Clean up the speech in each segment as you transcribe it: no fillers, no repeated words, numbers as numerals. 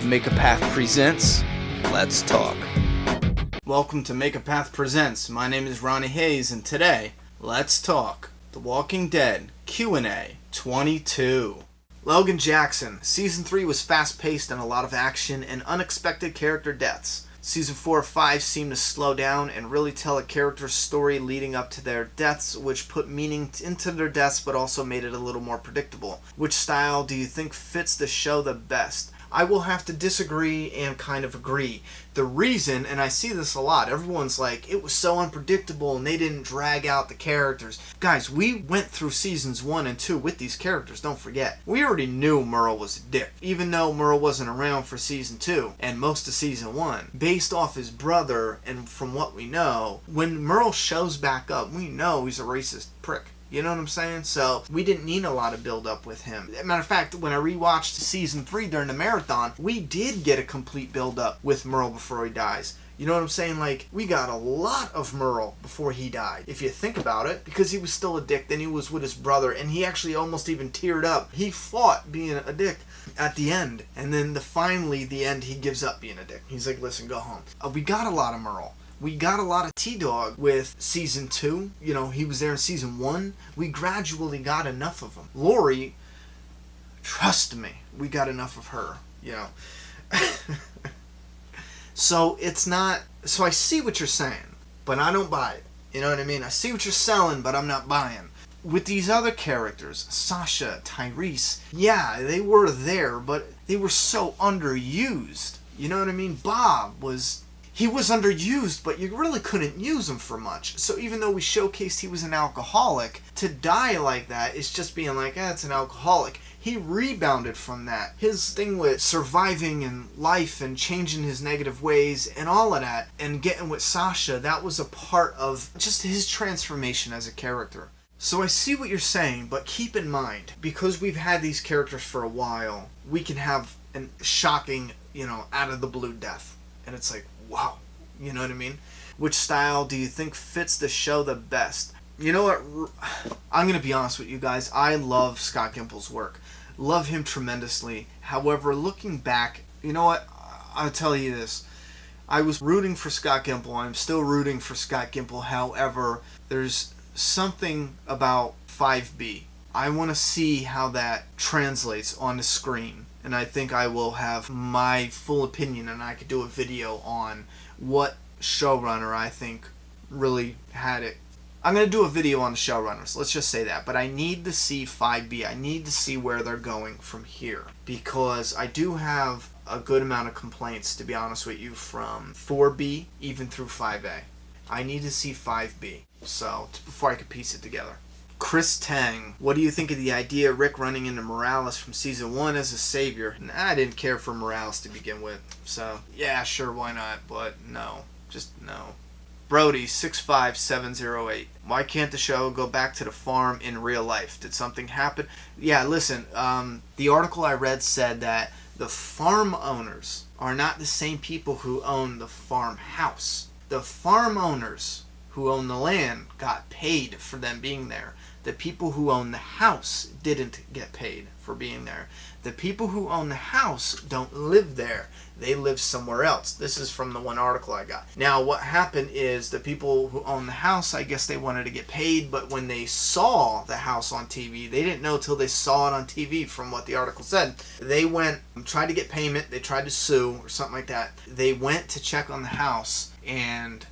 Make a Path presents Let's Talk. Welcome to Make a Path presents. My name is Ronnie Hayes, and today, let's talk The Walking Dead Q&A 22. Logan Jackson. Season 3 was fast-paced and a lot of action and unexpected character deaths. Season 4 or 5 seemed to slow down and really tell a character's story leading up to their deaths, which put meaning into their deaths but also made it a little more predictable. Which style do you think fits the show the best? I will have to disagree and kind of agree. The reason, and I see this a lot, everyone's like, it was so unpredictable and they didn't drag out the characters. Guys, we went through seasons 1 and 2 with these characters, don't forget. We already knew Merle was a dick, even though Merle wasn't around for season 2 and most of season 1. Based off his brother and from what we know, when Merle shows back up, we know he's a racist prick. You know what I'm saying? So, we didn't need a lot of build-up with him. Matter of fact, when I rewatched Season 3 during the marathon, we did get a complete build-up with Merle before he dies. You know what I'm saying? Like, we got a lot of Merle before he died, if you think about it, because he was still a dick, then he was with his brother, and he actually almost even teared up. He fought being a dick at the end, and then finally, the end, he gives up being a dick. He's like, listen, go home. We got a lot of Merle. We got a lot of T-Dog with Season 2. You know, he was there in Season 1. We gradually got enough of him. Lori, trust me, we got enough of her, you know. So, it's not... So, I see what you're saying, but I don't buy it. You know what I mean? I see what you're selling, but I'm not buying. With these other characters, Sasha, Tyrese, yeah, they were there, but they were so underused. You know what I mean? Bob was... He was underused, but you really couldn't use him for much. So even though we showcased he was an alcoholic, to die like that is just being like, it's an alcoholic. He rebounded from that. His thing with surviving in life and changing his negative ways and all of that, and getting with Sasha, that was a part of just his transformation as a character. So I see what you're saying, but keep in mind, because we've had these characters for a while, we can have a shocking, out of the blue death. And it's like, wow, you know what I mean? Which style do you think fits the show the best? You know what? I'm going to be honest with you guys. I love Scott Gimple's work. Love him tremendously. However, looking back, you know what? I'll tell you this. I was rooting for Scott Gimple. I'm still rooting for Scott Gimple. However, there's something about 5B. I want to see how that translates on the screen. And I think I will have my full opinion, and I could do a video on what showrunner I think really had it. I'm going to do a video on the showrunners, let's just say that. But I need to see 5B. I need to see where they're going from here. Because I do have a good amount of complaints, to be honest with you, from 4B even through 5A. I need to see 5B. So, before I can piece it together. Chris Tang, what do you think of the idea of Rick running into Morales from Season 1 as a savior? I didn't care for Morales to begin with, so yeah, sure, why not, but no, just no. Brody, 65708, why can't the show go back to the farm in real life? Did something happen? Yeah, listen, the article I read said that the farm owners are not the same people who own the farmhouse. The farm owners who own the land got paid for them being there. The people who own the house didn't get paid for being there. The people who own the house don't live there. They live somewhere else. This is from the one article I got. Now, what happened is the people who own the house, I guess they wanted to get paid, but when they saw the house on TV, they didn't know till they saw it on TV from what the article said. They went, tried to get payment, they tried to sue or something like that. They went to check on the house and,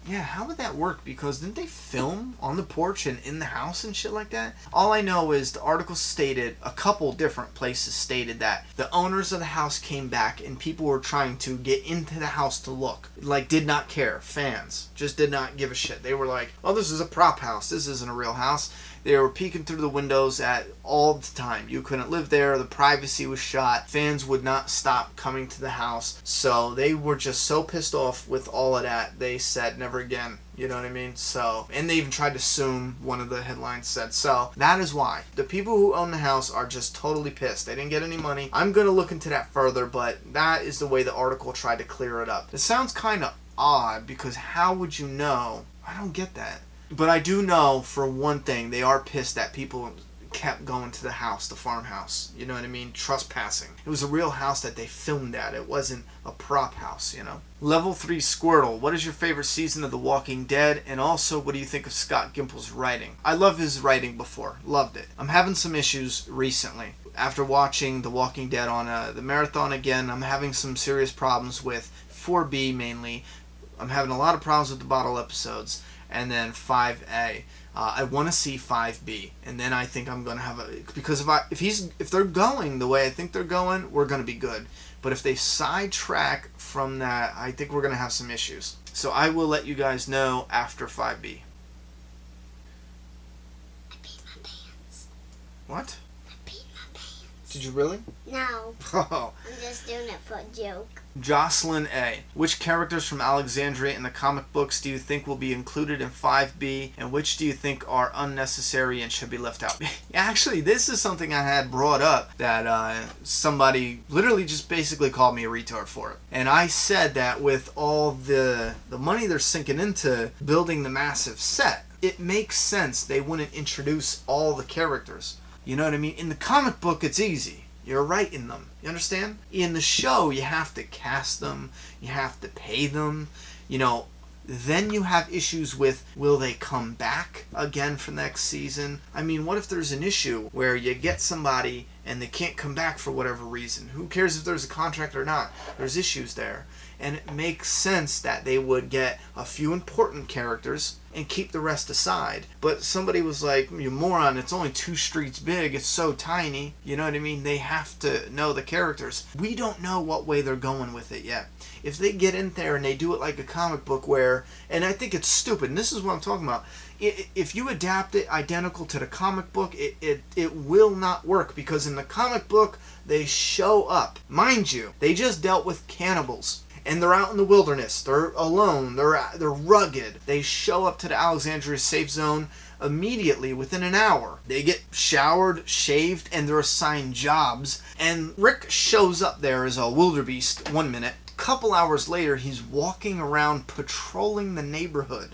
yeah, how would that work? Because didn't they film on the porch and in the house and shit like that? All I know is the article stated, a couple different places stated that the owners of the house came back and people were trying to get into the house to look. Like, did not care. Fans just did not give a shit. They were like, oh, this is a prop house. This isn't a real house. They were peeking through the windows at all the time. You couldn't live there. The privacy was shot. Fans would not stop coming to the house. So they were just so pissed off with all of that. They said never again. You know what I mean? So, and they even tried to sue, one of the headlines said. So, that is why. The people who own the house are just totally pissed. They didn't get any money. I'm going to look into that further, but that is the way the article tried to clear it up. It sounds kind of odd, because how would you know? I don't get that. But I do know, for one thing, they are pissed that people kept going to the house, the farmhouse. You know what I mean? Trespassing. It was a real house that they filmed at. It wasn't a prop house, you know? Level 3 Squirtle. What is your favorite season of The Walking Dead? And also, what do you think of Scott Gimple's writing? I love his writing before. Loved it. I'm having some issues recently. After watching The Walking Dead on the marathon again, I'm having some serious problems with 4B mainly. I'm having a lot of problems with the bottle episodes. And then 5A. I want to see 5B, and then I think I'm going to have because if they're going the way I think they're going, we're going to be good. But if they sidetrack from that, I think we're going to have some issues. So I will let you guys know after 5B. I peed my pants. What? I peed my pants. Did you really? No. Oh. I'm just doing it for a joke. Jocelyn A. Which characters from Alexandria in the comic books do you think will be included in 5B, and which do you think are unnecessary and should be left out? Actually, this is something I had brought up that somebody literally just basically called me a retard for it. And I said that with all the money they're sinking into building the massive set, it makes sense they wouldn't introduce all the characters. You know what I mean? In the comic book, it's easy. You're writing them. You understand? In the show, you have to cast them. You have to pay them. You know, then you have issues with, will they come back again for next season? I mean, what if there's an issue where you get somebody and they can't come back for whatever reason? Who cares if there's a contract or not? There's issues there. And it makes sense that they would get a few important characters and keep the rest aside. But somebody was like, you moron, it's only 2 streets big, it's so tiny. You know what I mean? They have to know the characters. We don't know what way they're going with it yet. If they get in there and they do it like a comic book where, and I think it's stupid, and this is what I'm talking about, if you adapt it identical to the comic book, it will not work, because in the comic book, they show up. Mind you, they just dealt with cannibals. And they're out in the wilderness. They're alone. They're rugged. They show up to the Alexandria safe zone immediately within an hour. They get showered, shaved, and they're assigned jobs. And Rick shows up there as a wildebeest 1 minute. Couple hours later, he's walking around patrolling the neighborhood.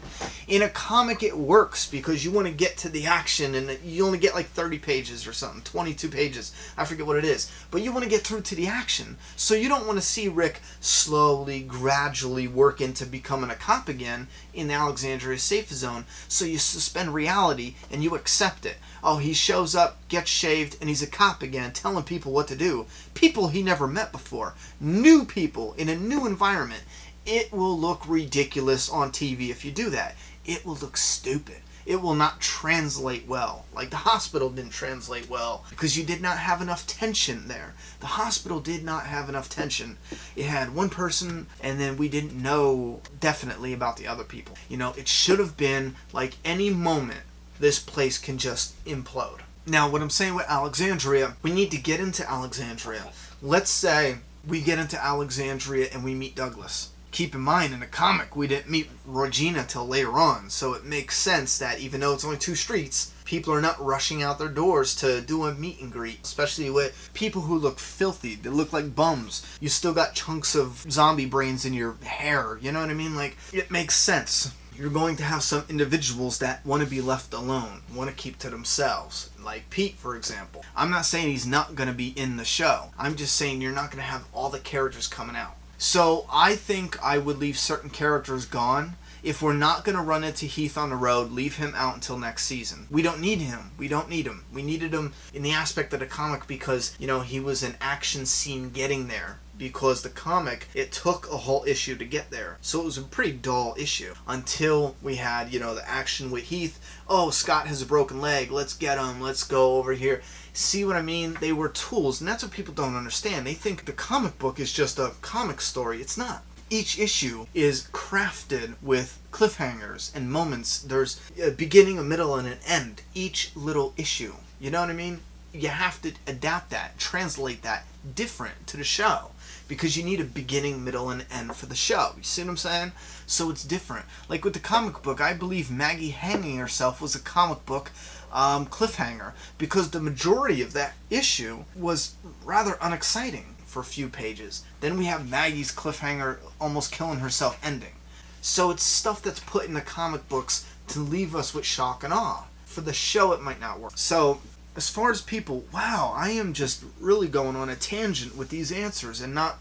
In a comic, it works because you want to get to the action, and you only get like 30 pages or something, 22 pages. I forget what it is. But you want to get through to the action. So you don't want to see Rick slowly, gradually work into becoming a cop again in the Alexandria safe zone. So you suspend reality and you accept it. Oh, he shows up, gets shaved, and he's a cop again, telling people what to do. People he never met before. New people in a new environment. It will look ridiculous on TV if you do that. It will look stupid. It will not translate well. Like the hospital didn't translate well because you did not have enough tension there. The hospital did not have enough tension. It had one person, and then we didn't know definitely about the other people. You know, it should have been like any moment this place can just implode. Now, what I'm saying with Alexandria, we need to get into Alexandria. Let's say we get into Alexandria and we meet Douglas. Keep in mind, in the comic, we didn't meet Regina till later on, so it makes sense that even though it's only 2 streets, people are not rushing out their doors to do a meet and greet, especially with people who look filthy. They look like bums. You still got chunks of zombie brains in your hair, you know what I mean? Like, it makes sense. You're going to have some individuals that want to be left alone, want to keep to themselves. Like Pete, for example. I'm not saying he's not going to be in the show. I'm just saying you're not going to have all the characters coming out. So I think I would leave certain characters gone. If we're not going to run into Heath on the road, leave him out until next season. We don't need him. We don't need him. We needed him in the aspect of the comic because, you know, he was an action scene getting there. Because the comic, it took a whole issue to get there. So it was a pretty dull issue until we had, you know, the action with Heath. Oh, Scott has a broken leg. Let's get him. Let's go over here. See what I mean? They were tools, and that's what people don't understand. They think the comic book is just a comic story. It's not. Each issue is crafted with cliffhangers and moments. There's a beginning, a middle, and an end. Each little issue. You know what I mean? You have to adapt that, translate that different to the show. Because you need a beginning, middle, and end for the show. You see what I'm saying? So it's different. Like with the comic book, I believe Maggie hanging herself was a comic book cliffhanger. Because the majority of that issue was rather unexciting for a few pages. Then we have Maggie's cliffhanger almost killing herself ending. So it's stuff that's put in the comic books to leave us with shock and awe. For the show, it might not work. So as far as people, wow, I am just really going on a tangent with these answers and not...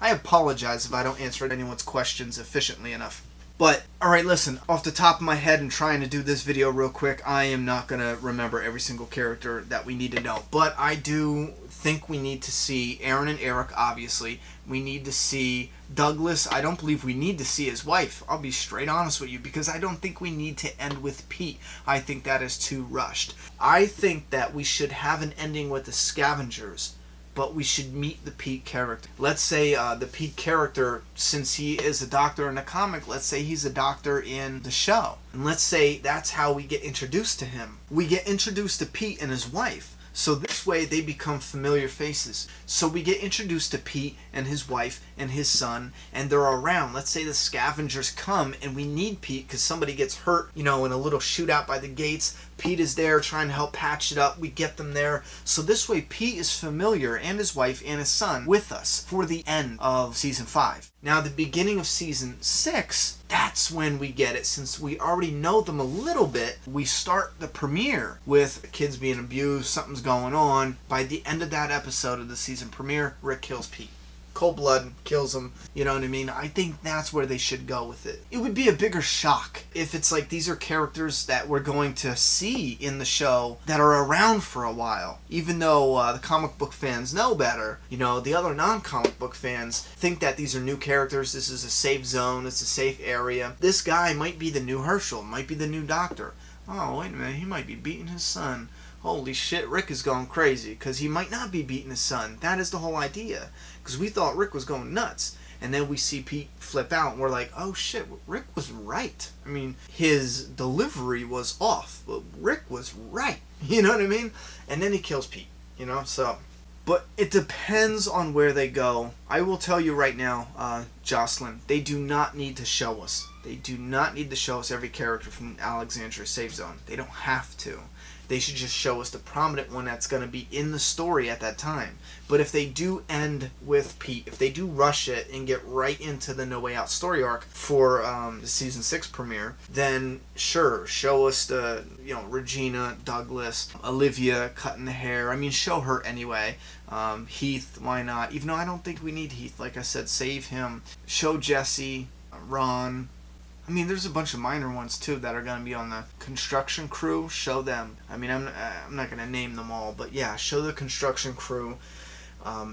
I apologize if I don't answer anyone's questions efficiently enough. But, alright, listen, off the top of my head and trying to do this video real quick, I am not going to remember every single character that we need to know. But I do think we need to see Aaron and Eric, obviously. We need to see Douglas. I don't believe we need to see his wife. I'll be straight honest with you, because I don't think we need to end with Pete. I think that is too rushed. I think that we should have an ending with the scavengers, but we should meet the Pete character. Let's say the Pete character, since he is a doctor in the comic, let's say he's a doctor in the show. And let's say that's how we get introduced to him. We get introduced to Pete and his wife. So this way they become familiar faces. So we get introduced to Pete and his wife and his son, and they're around. Let's say the scavengers come and we need Pete because somebody gets hurt, in a little shootout by the gates. Pete is there trying to help patch it up. We get them there. So this way Pete is familiar, and his wife and his son, with us for the end of season 5. Now the beginning of season 6, that's when we get it. Since we already know them a little bit, we start the premiere with kids being abused, something's going on. By the end of that episode of the season premiere, Rick kills Pete. Cold blood, kills him, you know what I mean? I think that's where they should go with it. It would be a bigger shock if it's like these are characters that we're going to see in the show that are around for a while. Even though the comic book fans know better, the other non-comic book fans think that these are new characters, this is a safe zone, it's a safe area. This guy might be the new Herschel, might be the new Doctor. Oh, wait a minute, he might be beating his son. Holy shit, Rick is going crazy, because he might not be beating his son. That is the whole idea. Because we thought Rick was going nuts. And then we see Pete flip out, and we're like, oh shit, Rick was right. I mean, his delivery was off, but Rick was right. You know what I mean? And then he kills Pete, so... But it depends on where they go. I will tell you right now, Jocelyn, they do not need to show us. They do not need to show us every character from Alexandria Safe Zone. They don't have to. They should just show us the prominent one that's going to be in the story at that time. But if they do end with Pete, if they do rush it and get right into the No Way Out story arc for the season 6 premiere, then sure, show us the, Regina, Douglas, Olivia cutting the hair. I mean, show her anyway. Heath, why not? Even though I don't think we need Heath. Like I said, save him. Show Jesse, Ron. I mean, there's a bunch of minor ones, too, that are going to be on the construction crew. Show them. I mean, I'm not going to name them all, but yeah, show the construction crew.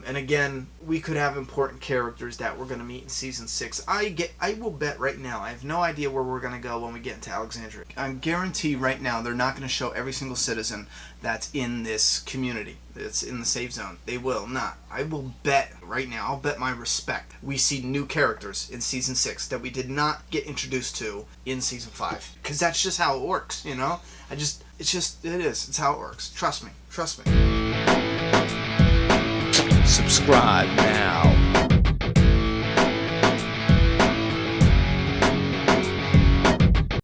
And again, we could have important characters that we're going to meet in season 6. I will bet right now, I have no idea where we're going to go when we get into Alexandria. I guarantee right now they're not going to show every single citizen that's in this community, that's in the safe zone. They will not. I will bet right now, I'll bet my respect, we see new characters in season 6 that we did not get introduced to in season 5. Because that's just how it works, It is. It's how it works. Trust me. Subscribe now.